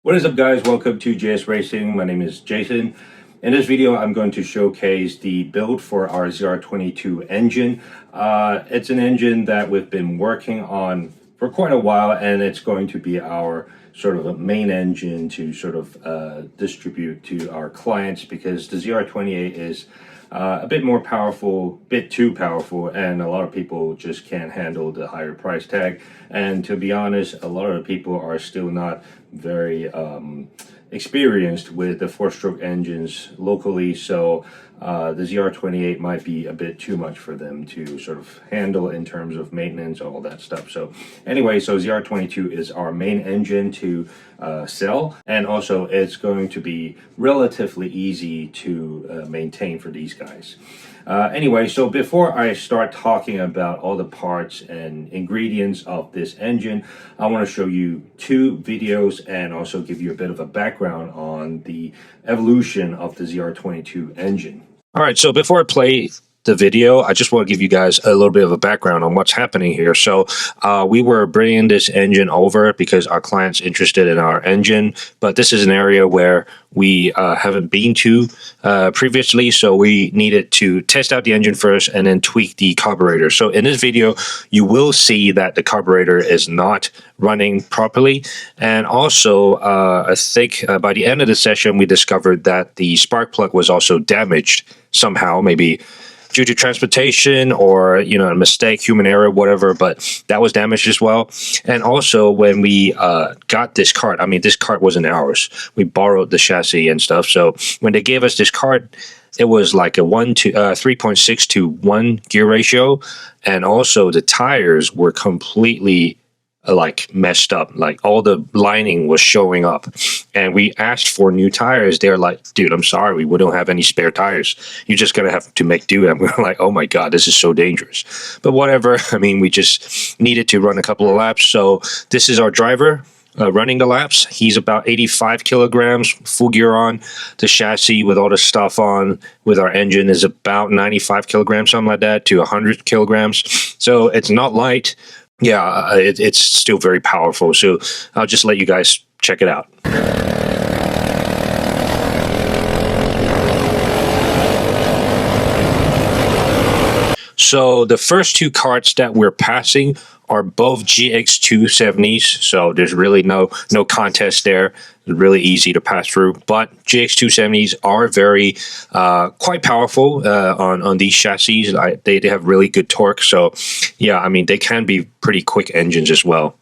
What is up, guys? Welcome to JS Racing. My name is Jason. In this video, I'm going to showcase the build for our ZR22 engine. It's an engine that we've been working on for quite a while, and it's going to be our sort of a main engine to sort of distribute to our clients, because the ZR28 is a bit more powerful, bit too powerful, and a lot of people just can't handle the higher price tag. And to be honest, a lot of people are still not very experienced with the four-stroke engines locally, so the ZR28 might be a bit too much for them to sort of handle in terms of maintenance, all that stuff. So anyway, so ZR22 is our main engine to sell, and also it's going to be relatively easy to maintain for these guys. Anyway, so before I start talking about all the parts and ingredients of this engine, I want to show you two videos and also give you a bit of a background on the evolution of the ZR22 engine. All right, so before I play the video, I just want to give you guys a little bit of a background on what's happening here. So we were bringing this engine over because our client's interested in our engine, but this is an area where we haven't been to previously, so we needed to test out the engine first and then tweak the carburetor. So in this video, you will see that the carburetor is not running properly, and also I think by the end of the session, we discovered that the spark plug was also damaged somehow, maybe due to transportation or, a mistake, human error, whatever, but that was damaged as well. And also when we got this cart, this cart wasn't ours. We borrowed the chassis and stuff. So when they gave us this cart, it was like a 3.6 to 1 gear ratio. And also the tires were completely messed up, like all the lining was showing up, and we asked for new tires. They're like, dude, I'm sorry, we don't have any spare tires, you're just gonna have to make do. And we're like, oh my god, this is so dangerous, but whatever. We just needed to run a couple of laps. So this is our driver running the laps. He's about 85 kilograms, full gear on. The chassis with all the stuff on with our engine is about 95 kilograms, something like that, to 100 kilograms. So it's not light. Yeah, it's still very powerful. So I'll just let you guys check it out. So the first two carts that we're passing are both GX270s, so there's really no contest there. It's really easy to pass through. But GX270s are very quite powerful on these chassis. They have really good torque. So yeah, they can be pretty quick engines as well.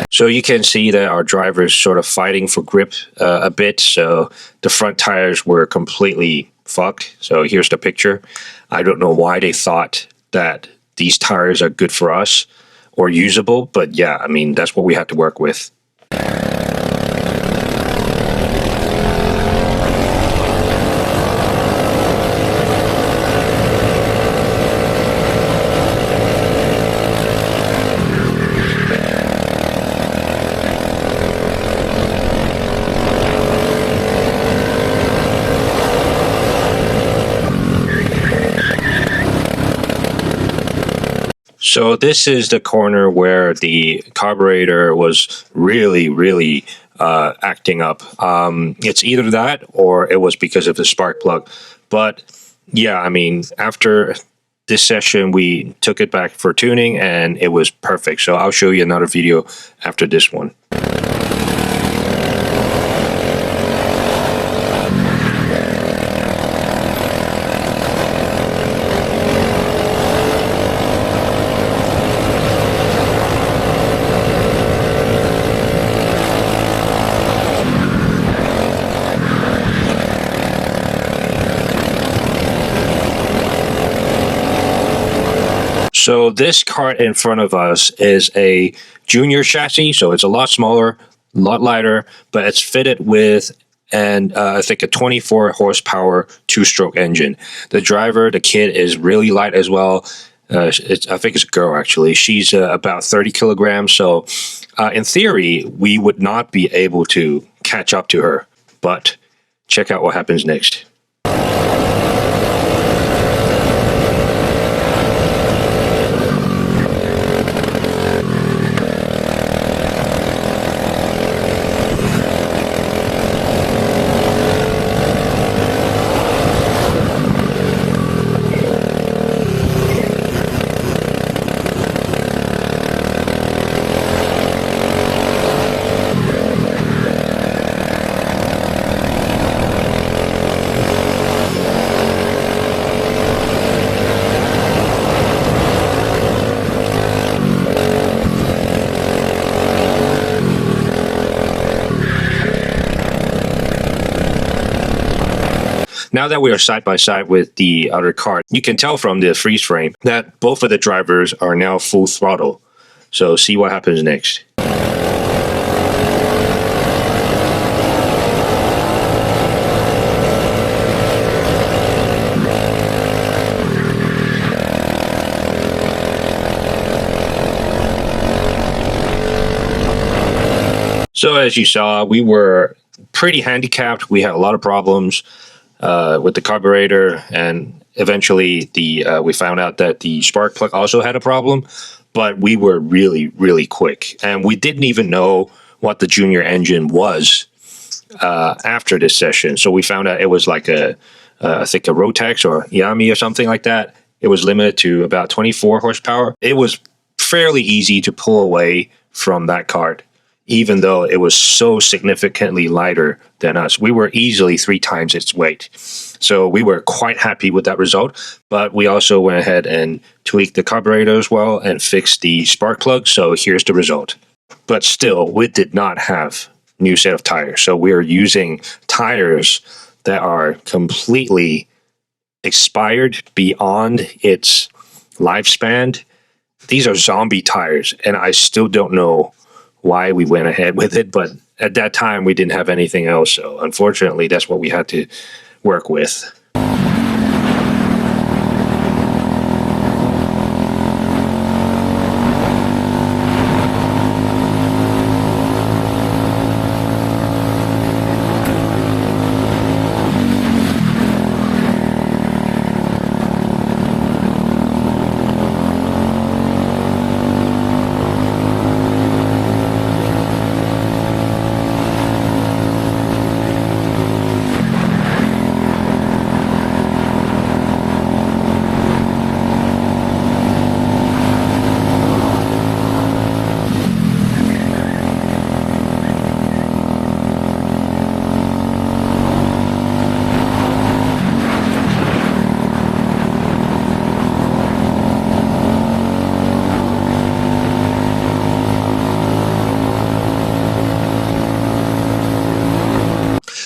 So you can see that our driver is sort of fighting for grip a bit. So the front tires were completely fucked. So here's the picture. I don't know why they thought that these tires are good for us or usable, but yeah, that's what we had to work with. So this is the corner where the carburetor was really acting up. It's either that or it was because of the spark plug. But yeah, after this session, we took it back for tuning and it was perfect. So I'll show you another video after this one. So this cart in front of us is a junior chassis, so it's a lot smaller, a lot lighter, but it's fitted with I think a 24 horsepower two-stroke engine. The driver, the kid, is really light as well. I think it's a girl, actually. She's about 30 kilograms, so in theory, we would not be able to catch up to her. But check out what happens next. Now that we are side by side with the other car, you can tell from the freeze frame that both of the drivers are now full throttle. So see what happens next. So as you saw, we were pretty handicapped. We had a lot of problems with the carburetor, and eventually we found out that the spark plug also had a problem. But we were really, really quick, and we didn't even know what the junior engine was after this session. So we found out it was like I think a Rotex or Yami or something like that. It was limited to about 24 horsepower. It was fairly easy to pull away from that cart, even though it was so significantly lighter than us. We were easily 3 times its weight. So we were quite happy with that result, but we also went ahead and tweaked the carburetor as well and fixed the spark plug. So here's the result. But still, we did not have new set of tires. So we are using tires that are completely expired beyond its lifespan. These are zombie tires, and I still don't know why we went ahead with it, but at that time we didn't have anything else, so unfortunately that's what we had to work with.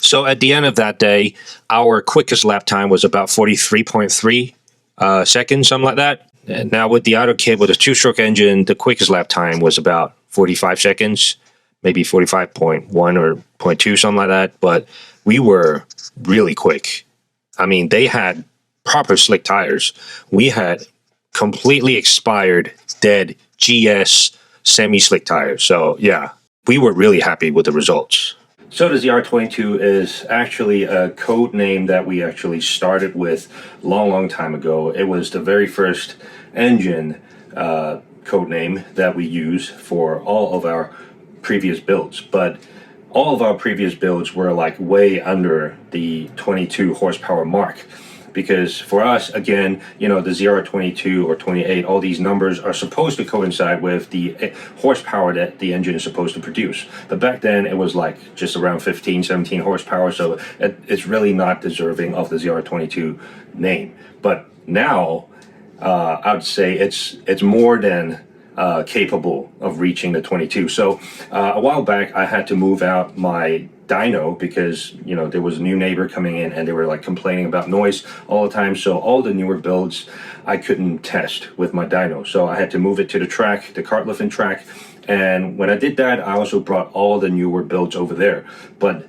So at the end of that day, our quickest lap time was about 43.3 seconds, something like that. And now with the auto kit with a 2-stroke engine, the quickest lap time was about 45 seconds, maybe 45.1 or 0.2, something like that. But we were really quick. I mean, they had proper slick tires. We had completely expired, dead GS semi-slick tires. So yeah, we were really happy with the results. So the ZR22 is actually a code name that we actually started with long time ago. It was the very first engine code name that we use for all of our previous builds. But all of our previous builds were like way under the 22 horsepower mark. Because for us, again, you know, the ZR22 or 28, all these numbers are supposed to coincide with the horsepower that the engine is supposed to produce. But back then, it was like just around 15, 17 horsepower, so it's really not deserving of the ZR22 name. But now, I would say it's more than capable of reaching the 22. So a while back, I had to move out my dyno because, you know, there was a new neighbor coming in and they were like complaining about noise all the time. So all the newer builds I couldn't test with my dyno, so I had to move it to the track, the kart lifting track. And when I did that, I also brought all the newer builds over there. But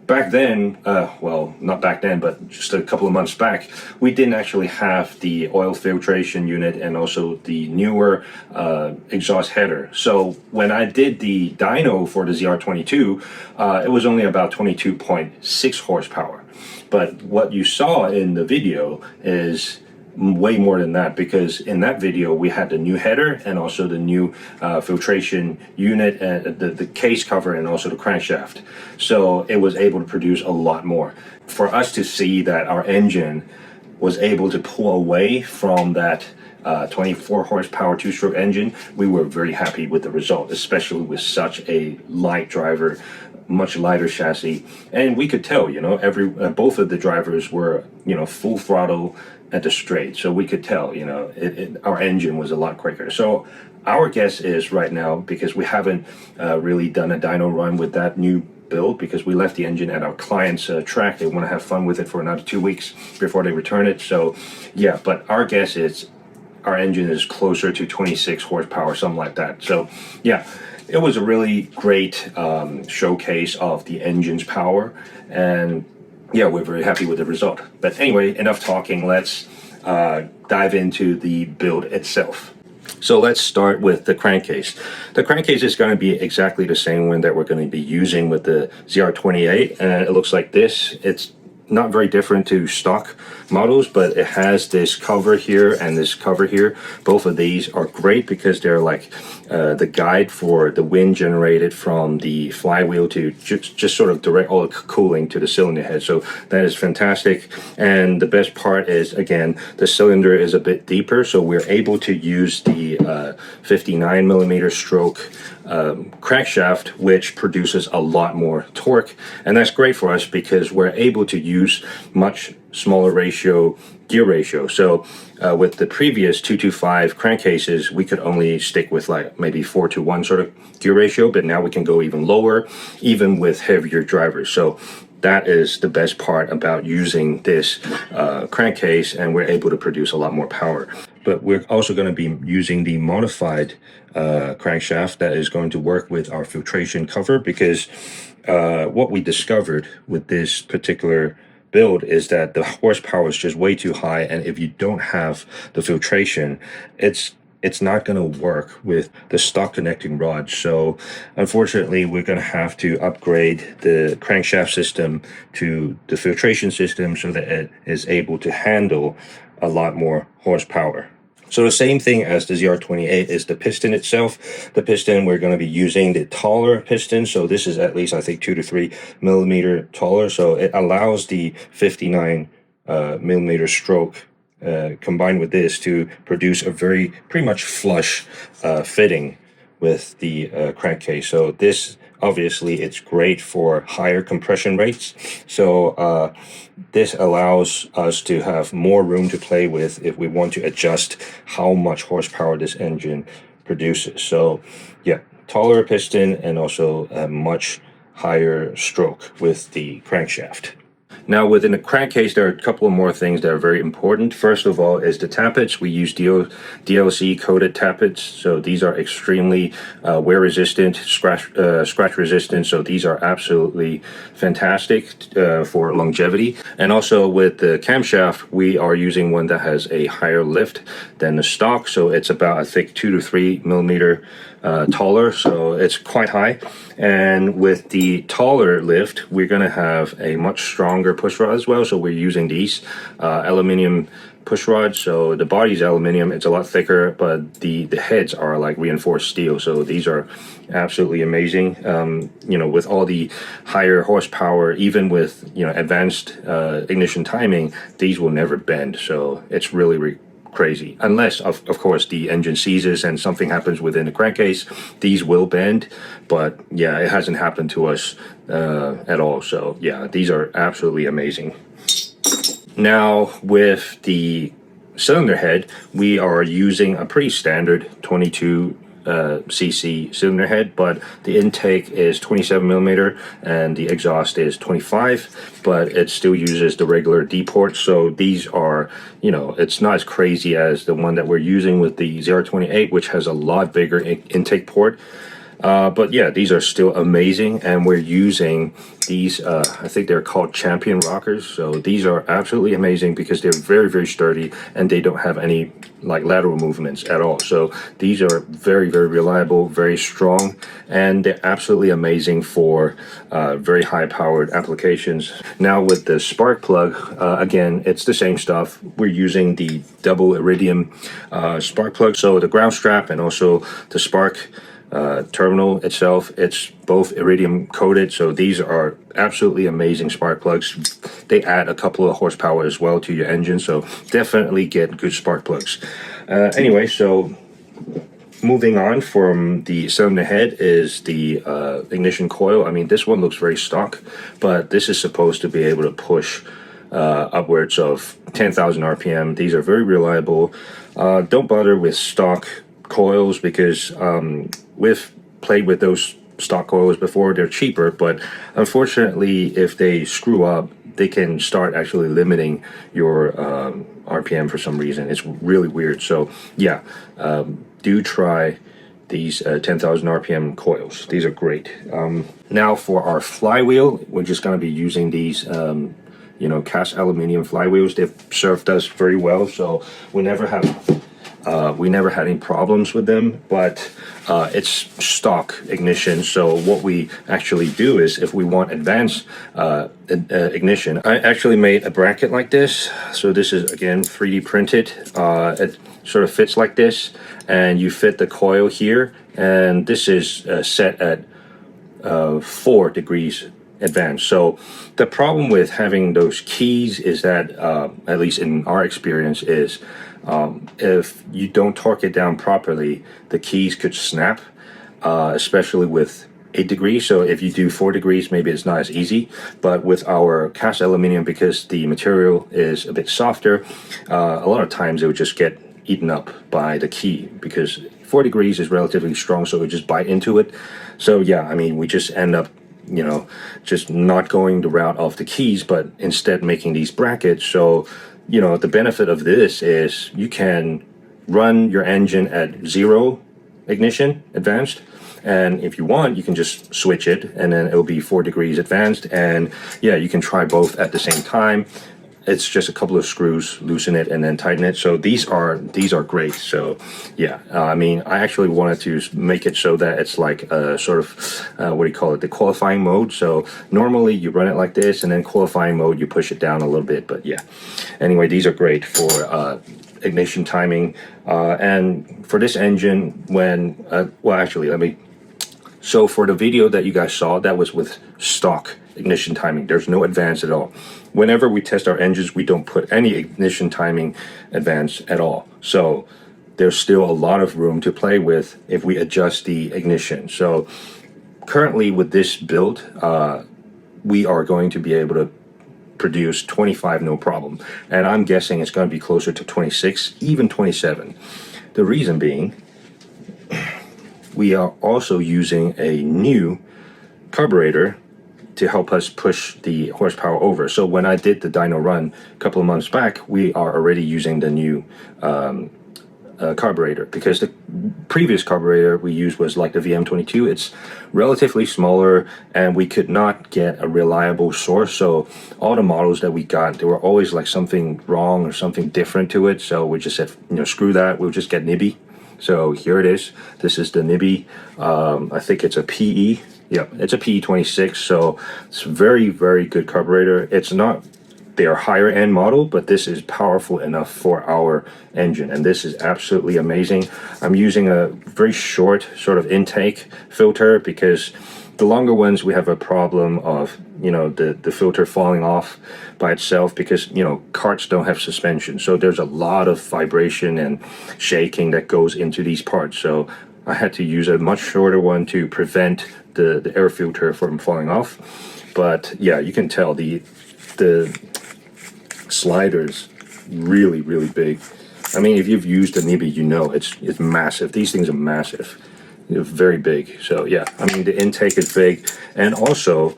back then, well, not back then, but just a couple of months back, we didn't actually have the oil filtration unit and also the newer exhaust header. So when I did the dyno for the ZR22, it was only about 22.6 horsepower. But what you saw in the video is way more than that, because in that video we had the new header and also the new filtration unit and the case cover and also the crankshaft. So it was able to produce a lot more. For us to see that our engine was able to pull away from that 24 horsepower 2-stroke engine, we were very happy with the result, especially with such a light driver, much lighter chassis. And we could tell, you know, both of the drivers were, you know, full throttle at the straight, so we could tell, you know, our engine was a lot quicker. So our guess is right now, because we haven't really done a dyno run with that new build because we left the engine at our client's track. They want to have fun with it for another 2 weeks before they return it. So yeah, but our guess is our engine is closer to 26 horsepower, something like that. So yeah, it was a really great showcase of the engine's power, and yeah, we're very happy with the result. But anyway, enough talking. Let's dive into the build itself. So let's start with the crankcase. The crankcase is going to be exactly the same one that we're going to be using with the ZR28, and it looks like this. It's not very different to stock models, but it has this cover here and this cover here. Both of these are great because they're like the guide for the wind generated from the flywheel to just sort of direct all the cooling to the cylinder head. So that is fantastic. And the best part is, again, the cylinder is a bit deeper, so we're able to use the 59 millimeter stroke crankshaft, which produces a lot more torque, and that's great for us because we're able to use much smaller gear ratio. So with the previous 225 crankcases, we could only stick with like maybe 4:1 sort of gear ratio, but now we can go even lower, even with heavier drivers. So that is the best part about using this crankcase, and we're able to produce a lot more power. But we're also going to be using the modified crankshaft that is going to work with our filtration cover, because what we discovered with this particular build is that the horsepower is just way too high, and if you don't have the filtration, it's not going to work with the stock connecting rod. So unfortunately, we're going to have to upgrade the crankshaft system to the filtration system so that it is able to handle a lot more horsepower. So the same thing as the ZR28 is the piston itself. The piston, we're going to be using the taller piston. So this is at least, I think, 2 to 3 millimeter taller. So it allows the 59 millimeter stroke combined with this to produce a pretty much flush fitting with the crankcase. So this, obviously, it's great for higher compression rates. So this allows us to have more room to play with if we want to adjust how much horsepower this engine produces. So yeah, taller piston and also a much higher stroke with the crankshaft. Now, within the crankcase, there are a couple of more things that are very important. First of all is the tappets. We use DLC coated tappets, so these are extremely wear resistant, scratch resistant. So these are absolutely fantastic for longevity. And also with the camshaft, we are using one that has a higher lift than the stock. So it's about, I think, 2 to 3 millimeter taller, so it's quite high. And with the taller lift, we're going to have a much stronger push rod as well. So we're using these aluminum push rods. So the body's aluminum, it's a lot thicker, but the heads are like reinforced steel. So these are absolutely amazing. You know, with all the higher horsepower, even with, you know, advanced ignition timing, these will never bend. So it's really crazy, unless of course the engine seizes and something happens within the crankcase. These will bend, but yeah, it hasn't happened to us at all. So yeah, these are absolutely amazing. Now with the cylinder head, we are using a pretty standard 22 cc cylinder head, but the intake is 27 millimeter and the exhaust is 25, but it still uses the regular D port. So these are, you know, it's not as crazy as the one that we're using with the ZR28, which has a lot bigger intake port. But yeah, these are still amazing, and we're using these, I think they're called Champion rockers. So these are absolutely amazing because they're very sturdy and they don't have any like lateral movements at all. So these are very reliable, very strong, and they're absolutely amazing for very high powered applications. Now with the spark plug, again, it's the same stuff. We're using the double iridium spark plug. So the ground strap and also the spark terminal itself, it's both iridium coated. So these are absolutely amazing spark plugs. They add a couple of horsepower as well to your engine, so definitely get good spark plugs. Anyway, so moving on from the cylinder head is the ignition coil. I mean, this one looks very stock, but this is supposed to be able to push upwards of 10,000 RPM. These are very reliable. Don't bother with stock coils because we've played with those stock coils before. They're cheaper, but unfortunately, if they screw up, they can start actually limiting your RPM for some reason. It's really weird. So yeah, do try these 10,000 RPM coils. These are great. Now for our flywheel, we're just going to be using these cast aluminum flywheels. They've served us very well, so we never had any problems with them. But it's stock ignition, so what we actually do is, if we want advanced ignition, I actually made a bracket like this. So this is, again, 3D printed. It sort of fits like this, and you fit the coil here, and this is set at 4 degrees advanced. So the problem with having those keys is that, at least in our experience, is if you don't torque it down properly, the keys could snap, especially with 8 degrees. So if you do 4 degrees, maybe it's not as easy. But with our cast aluminum, because the material is a bit softer, a lot of times it would just get eaten up by the key, because 4 degrees is relatively strong, so it would just bite into it. So yeah, I mean, we just end up just not going the route of the keys, but instead making these brackets. So, the benefit of this is you can run your engine at 0 ignition advanced, and if you want, you can just switch it, and then it'll be 4 degrees advanced. And yeah, you can try both at the same time. It's just a couple of screws, loosen it and then tighten it. So these are great. So yeah, I mean, I actually wanted to make it so that it's like a sort of what do you call it, the qualifying mode. So normally you run it like this, and then qualifying mode you push it down a little bit. But yeah, anyway, these are great for ignition timing, and for this engine, when well, actually, so for the video that you guys saw, that was with stock ignition timing. There's no advance at all. Whenever we test our engines, we don't put any ignition timing advance at all. So there's still a lot of room to play with if we adjust the ignition. So currently with this build, we are going to be able to produce 25 no problem. And I'm guessing it's going to be closer to 26, even 27. The reason being, we are also using a new carburetor to help us push the horsepower over. So when I did the dyno run a couple of months back, we are already using the new carburetor, because the previous carburetor we used was like the VM22. It's relatively smaller, and we could not get a reliable source. So all the models that we got, there were always like something wrong or something different to it. So we just said, screw that, we'll just get Nibby. So here it is. This is the Nibby. I think it's a PE. Yeah, it's a PE26, so it's very, very good carburetor. It's not their higher end model, but this is powerful enough for our engine, and this is absolutely amazing. I'm using a very short sort of intake filter, because the longer ones we have a problem of the filter falling off by itself, because carts don't have suspension, so there's a lot of vibration and shaking that goes into these parts. So I had to use a much shorter one to prevent the air filter from falling off. But yeah, you can tell the sliders really, really big. I mean, if you've used a Nibby, it's massive. These things are massive. They're very big. So yeah, I mean, the intake is big, and also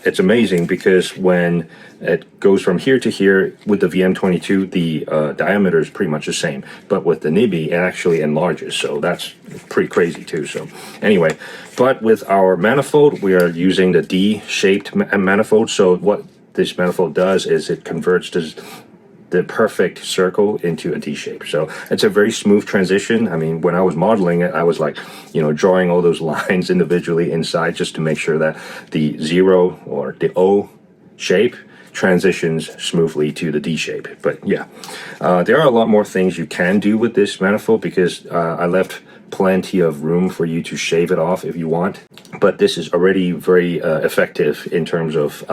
it's amazing because when it goes from here to here with the VM22, the diameter is pretty much the same, but with the Nibby, it actually enlarges, so that's pretty crazy too. So anyway, but with our manifold, we are using the D-shaped manifold. So what this manifold does is it converts the perfect circle into a D shape. So it's a very smooth transition. I mean, when I was modeling it, I was like, drawing all those lines individually inside just to make sure that the 0 or the O shape transitions smoothly to the D shape. But yeah, there are a lot more things you can do with this manifold, because I left plenty of room for you to shave it off if you want. But this is already very effective in terms of,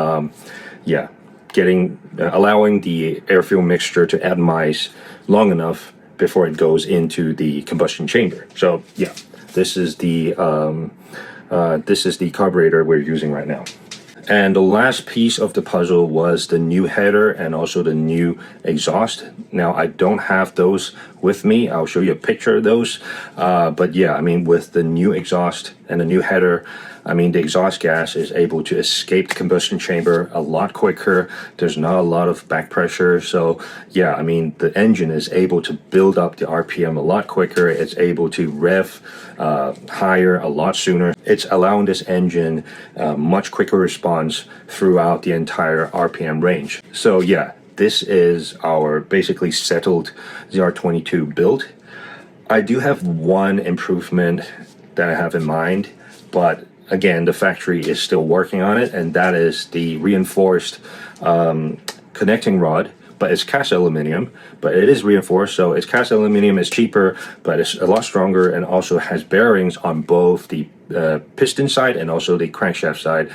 allowing the air-fuel mixture to atomize long enough before it goes into the combustion chamber. So yeah, this is the carburetor we're using right now. And the last piece of the puzzle was the new header and also the new exhaust. Now, I don't have those with me. I'll show you a picture of those. But yeah, I mean, with the new exhaust and the new header, I mean, the exhaust gas is able to escape the combustion chamber a lot quicker. There's not a lot of back pressure. So yeah, I mean, the engine is able to build up the RPM a lot quicker. It's able to rev higher a lot sooner. It's allowing this engine much quicker response throughout the entire RPM range. So yeah, this is our basically settled ZR22 build. I do have one improvement that I have in mind, but again, the factory is still working on it, and that is the reinforced connecting rod. But it's cast aluminum, but it is reinforced, so it's cast aluminum. It's cheaper, but it's a lot stronger, and also has bearings on both the piston side and also the crankshaft side.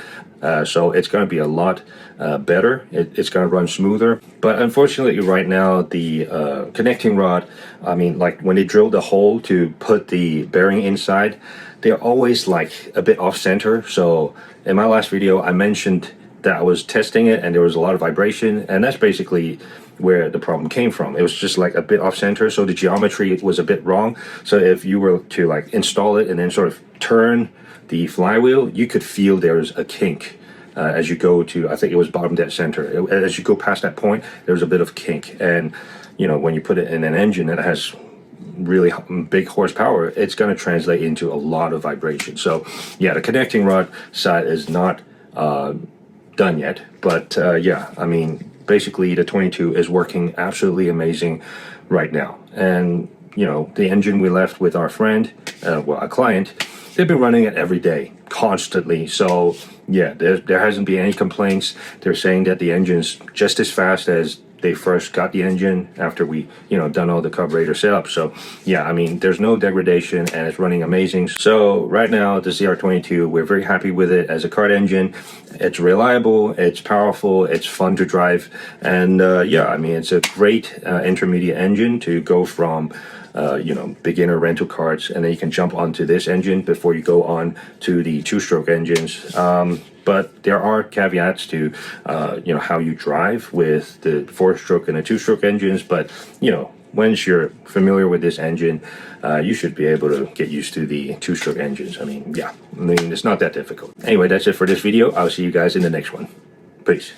So it's going to be a lot better. It's going to run smoother. But unfortunately, right now, the connecting rod, I mean, like when they drill the hole to put the bearing inside, they're always like a bit off center. So in my last video, I mentioned that I was testing it and there was a lot of vibration, and that's basically where the problem came from. It was just like a bit off center, so the geometry was a bit wrong. So if you were to like install it and then sort of turn the flywheel, you could feel there's a kink as you go to, I think it was bottom dead center. As you go past that point, there's a bit of kink. And you know, when you put it in an engine that has really big horsepower, it's going to translate into a lot of vibration. So yeah, the connecting rod side is not done yet, but yeah, I mean, basically the 22 is working absolutely amazing right now. And you know, the engine we left with our friend, well, a client, they've been running it every day, constantly. So yeah, there hasn't been any complaints. They're saying that the engine's just as fast as they first got the engine after we, you know, done all the carburetor setup. So yeah, I mean, there's no degradation and it's running amazing. So right now, the ZR22, we're very happy with it as a kart engine. It's reliable, it's powerful, it's fun to drive. And yeah, I mean, it's a great intermediate engine to go from you know, beginner rental karts, and then you can jump onto this engine before you go on to the two-stroke engines. But there are caveats to you know, how you drive with the four-stroke and the two-stroke engines. But you know, once you're familiar with this engine, you should be able to get used to the two-stroke engines. I mean, yeah, I mean, it's not that difficult. Anyway, that's it for this video. I'll see you guys in the next one. Peace.